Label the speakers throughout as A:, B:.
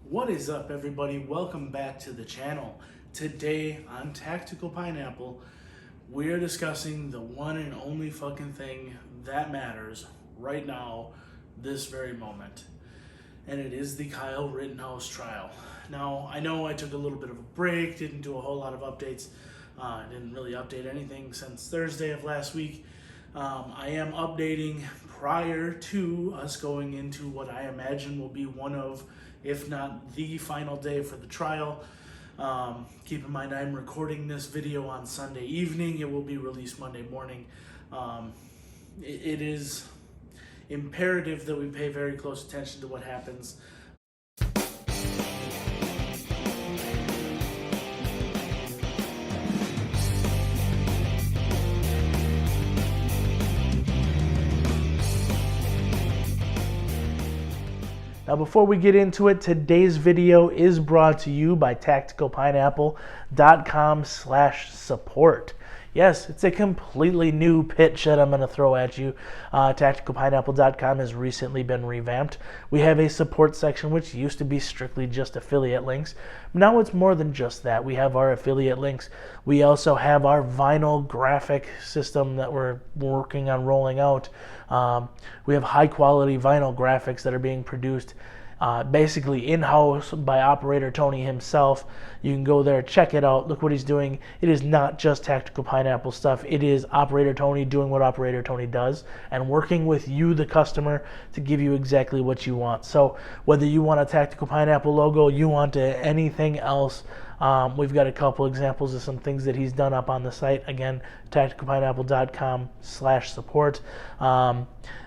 A: What is up, everybody? Welcome back to the channel. Today on Tactical Pineapple, we're discussing the one and only fucking thing that matters right now, this very moment. And it is the Kyle Rittenhouse trial. Now, I know I took a little bit of a break, didn't do a whole lot of updates. I didn't really update anything since Thursday of last week. I am updating prior to us going into what I imagine will be one of, if not the final day for the trial. Keep in mind, I'm recording this video on Sunday evening. It will be released Monday morning. It is imperative that we pay very close attention to what happens. Now, before we get into it, today's video is brought to you by tacticalpineapple.com/support. Yes, it's a completely new pitch that I'm going to throw at you. Tacticalpineapple.com has recently been revamped. We have a support section, which used to be strictly just affiliate links. Now it's more than just that. We have our affiliate links. We also have our vinyl graphic system that we're working on rolling out. We have high quality vinyl graphics that are being produced basically in-house by Operator Tony himself. You can go there, check it out, look what he's doing. It is not just Tactical Pineapple stuff. It is Operator Tony doing what Operator Tony does and working with you, the customer, to give you exactly what you want. So whether you want a Tactical Pineapple logo, you want anything else, we've got a couple examples of some things that he's done up on the site. Again, tacticalpineapple.com/support.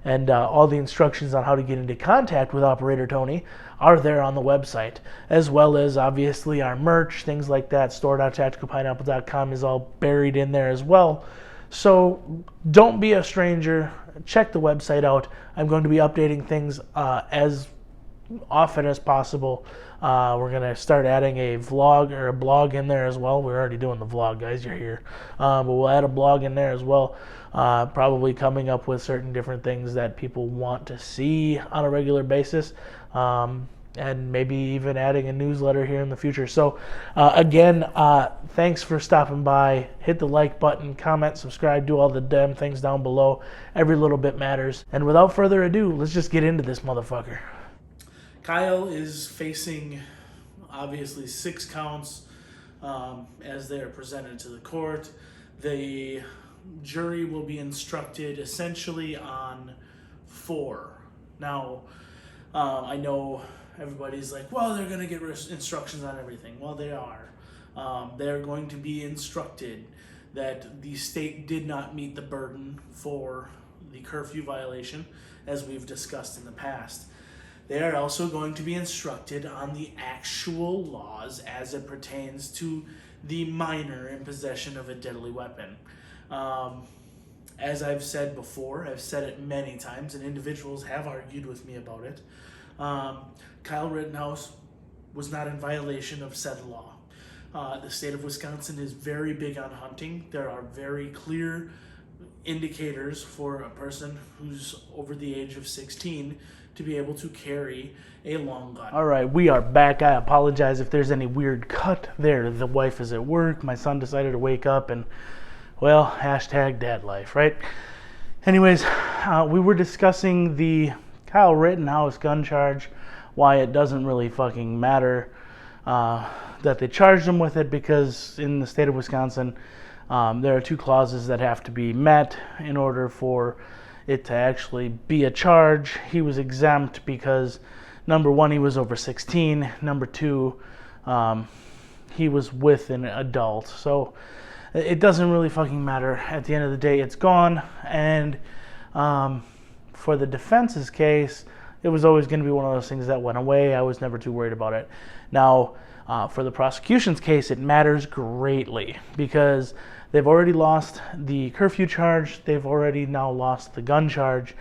A: And all the instructions on how to get into contact with Operator Tony are there on the website, as well as obviously our merch, things like that. Store.tacticalpineapple.com is all buried in there as well. So don't be a stranger. Check the website out. I'm going to be updating things as often as possible. We're going to start adding a vlog or a blog in there as well. We're already doing the vlog, guys. You're here. But we'll add a blog in there as well. Probably coming up with certain different things that people want to see on a regular basis. And maybe even adding a newsletter here in the future. So again, thanks for stopping by. Hit the like button, comment, subscribe, do all the damn things down below. Every little bit matters. And without further ado, let's just get into this motherfucker. Kyle is facing, obviously, 6 counts as they are presented to the court. The jury will be instructed essentially on 4. Now, I know everybody's like, well, they're going to get instructions on everything. Well, they are. They're going to be instructed that the state did not meet the burden for the curfew violation, as we've discussed in the past. They are also going to be instructed on the actual laws as it pertains to the minor in possession of a deadly weapon. As I've said before, I've said it many times, and individuals have argued with me about it. Kyle Rittenhouse was not in violation of said law. The state of Wisconsin is very big on hunting. There are very clear indicators for a person who's over the age of 16 to be able to carry a long gun. All right, we are back. I apologize if there's any weird cut there. The wife is at work. My son decided to wake up and, well, hashtag dad life, right? Anyways, we were discussing the Kyle Rittenhouse gun charge, why it doesn't really fucking matter that they charged him with it, because in the state of Wisconsin, there are 2 clauses that have to be met in order for it to actually be a charge. He was exempt because, number 1, he was over 16. Number 2, he was with an adult. So it doesn't really fucking matter. At the end of the day, it's gone. And for the defense's case, it was always going to be one of those things that went away. I was never too worried about it. Now, for the prosecution's case, it matters greatly because they've already lost the curfew charge. They've already now lost the gun charge.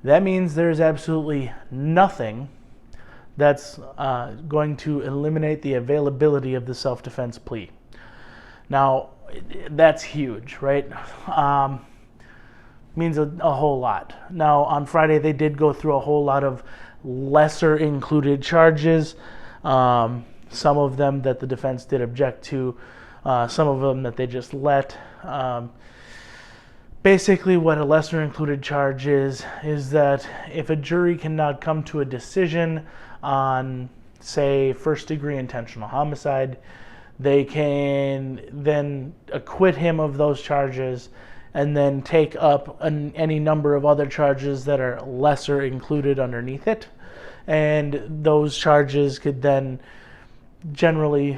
A: That means there's absolutely nothing that's going to eliminate the availability of the self-defense plea. Now, that's huge, right? Means a whole lot. Now, on Friday, they did go through a whole lot of lesser included charges. Some of them that the defense did object to, some of them that they just let. Basically, what a lesser included charge is that if a jury cannot come to a decision on, say, first-degree intentional homicide, they can then acquit him of those charges and then take up any number of other charges that are lesser included underneath it. And those charges could then generally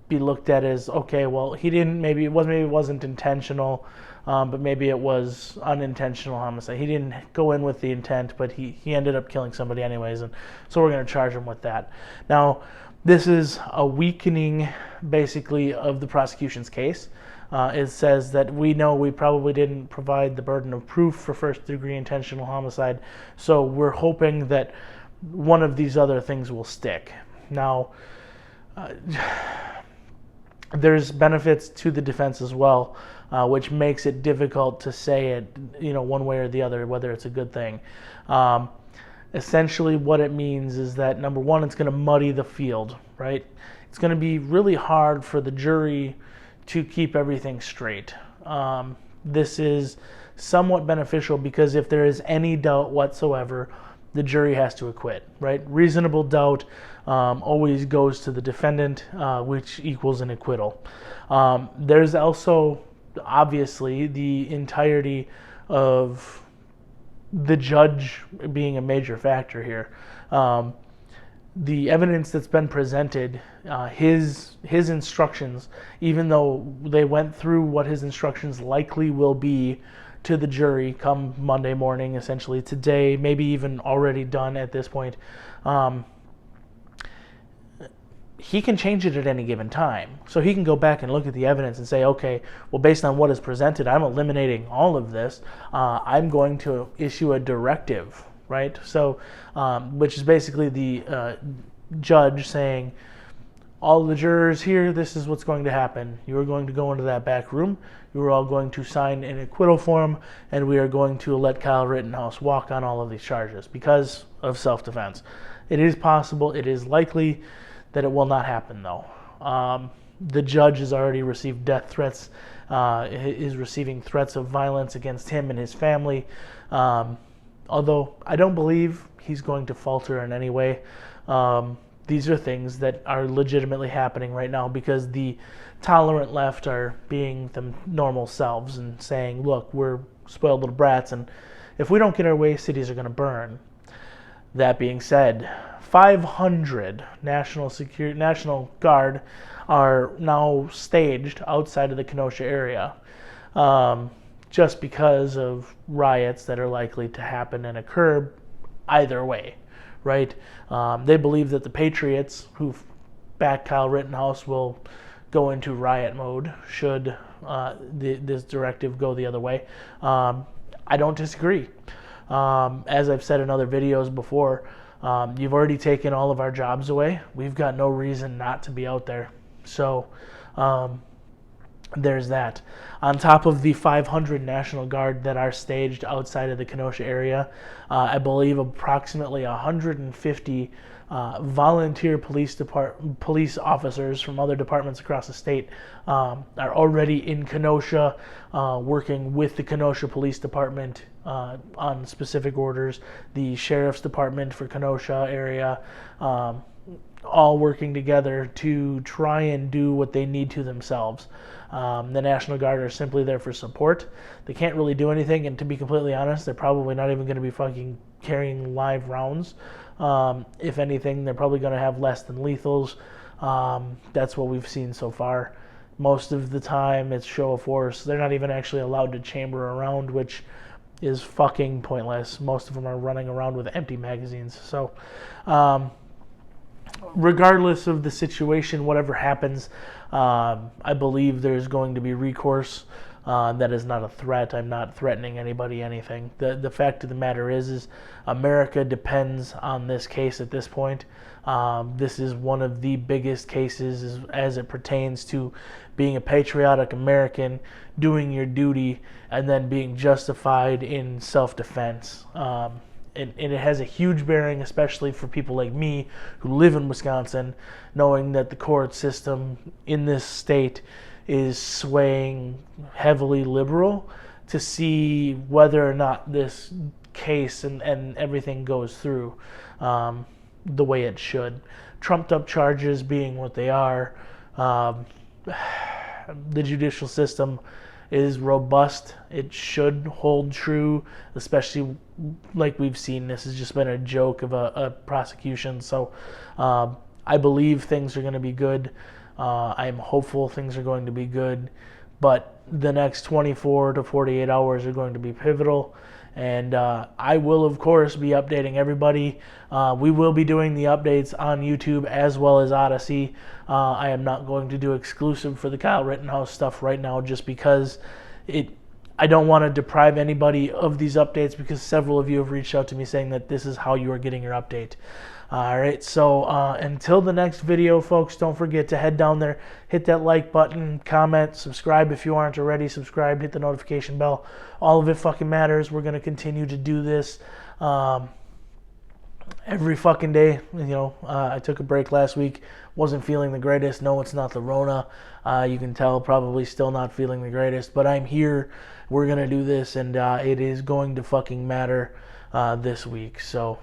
A: be looked at as, okay, well, maybe it wasn't intentional, but maybe it was unintentional homicide. He didn't go in with the intent, but he ended up killing somebody anyways, and so we're going to charge him with that. Now, this is a weakening, basically, of the prosecution's case. It says that we know we probably didn't provide the burden of proof for first-degree intentional homicide, so we're hoping that one of these other things will stick. Now, there's benefits to the defense as well, which makes it difficult to say it, one way or the other, whether it's a good thing. Essentially, what it means is that, number one, it's going to muddy the field, right? It's going to be really hard for the jury to keep everything straight. This is somewhat beneficial because if there is any doubt whatsoever, the jury has to acquit, right? Reasonable doubt always goes to the defendant, which equals an acquittal. There's also, obviously, the entirety of the judge being a major factor here. The evidence that's been presented, his instructions, even though they went through what his instructions likely will be to the jury come Monday morning, essentially today, maybe even already done at this point, he can change it at any given time. So he can go back and look at the evidence and say, okay, well, based on what is presented, I'm eliminating all of this. I'm going to issue a directive, right? So, which is basically the judge saying, all the jurors here, this is what's going to happen. You are going to go into that back room. You are all going to sign an acquittal form, and we are going to let Kyle Rittenhouse walk on all of these charges because of self-defense. It is possible, it is likely that it will not happen, though. The judge has already received death threats, is receiving threats of violence against him and his family. Although I don't believe he's going to falter in any way. These are things that are legitimately happening right now because the tolerant left are being them normal selves and saying, look, we're spoiled little brats, and if we don't get our way, cities are going to burn. That being said, 500 National Guard are now staged outside of the Kenosha area just because of riots that are likely to happen and occur either way, right? They believe that the Patriots who back Kyle Rittenhouse will go into riot mode should this directive go the other way. I don't disagree. As I've said in other videos before, you've already taken all of our jobs away. We've got no reason not to be out there. So there's that. On top of the 500 National Guard that are staged outside of the Kenosha area, I believe approximately 150 volunteer police officers from other departments across the state are already in Kenosha, working with the Kenosha Police Department on specific orders, the Sheriff's Department for Kenosha area, all working together to try and do what they need to themselves. The National Guard are simply there for support. They can't really do anything, and to be completely honest, they're probably not even going to be fucking carrying live rounds. If anything, they're probably going to have less than lethals. That's what we've seen so far. Most of the time, it's show of force. They're not even actually allowed to chamber around, which is fucking pointless. Most of them are running around with empty magazines. So, regardless of the situation, whatever happens, I believe there's going to be recourse. That is not a threat. I'm not threatening anybody anything. The fact of the matter is America depends on this case at this point. This is one of the biggest cases as it pertains to being a patriotic American, doing your duty, and then being justified in self-defense. and it has a huge bearing, especially for people like me who live in Wisconsin, knowing that the court system in this state is swaying heavily liberal, to see whether or not this case and everything goes through the way it should. Trumped up charges being what they are. The judicial system is robust. It should hold true, especially like we've seen. This has just been a joke of a prosecution. So I believe things are going to be good. I'm hopeful things are going to be good. But the next 24 to 48 hours are going to be pivotal. And I will, of course, be updating everybody. We will be doing the updates on YouTube as well as Odysee. I am not going to do exclusive for the Kyle Rittenhouse stuff right now, just because I don't want to deprive anybody of these updates, because several of you have reached out to me saying that this is how you are getting your update. All right, so until the next video, folks, don't forget to head down there, hit that like button, comment, subscribe if you aren't already subscribed, hit the notification bell. All of it fucking matters. We're going to continue to do this every fucking day. I took a break last week, wasn't feeling the greatest. No, it's not the Rona. You can tell, probably still not feeling the greatest, but I'm here. We're going to do this, and it is going to fucking matter this week. So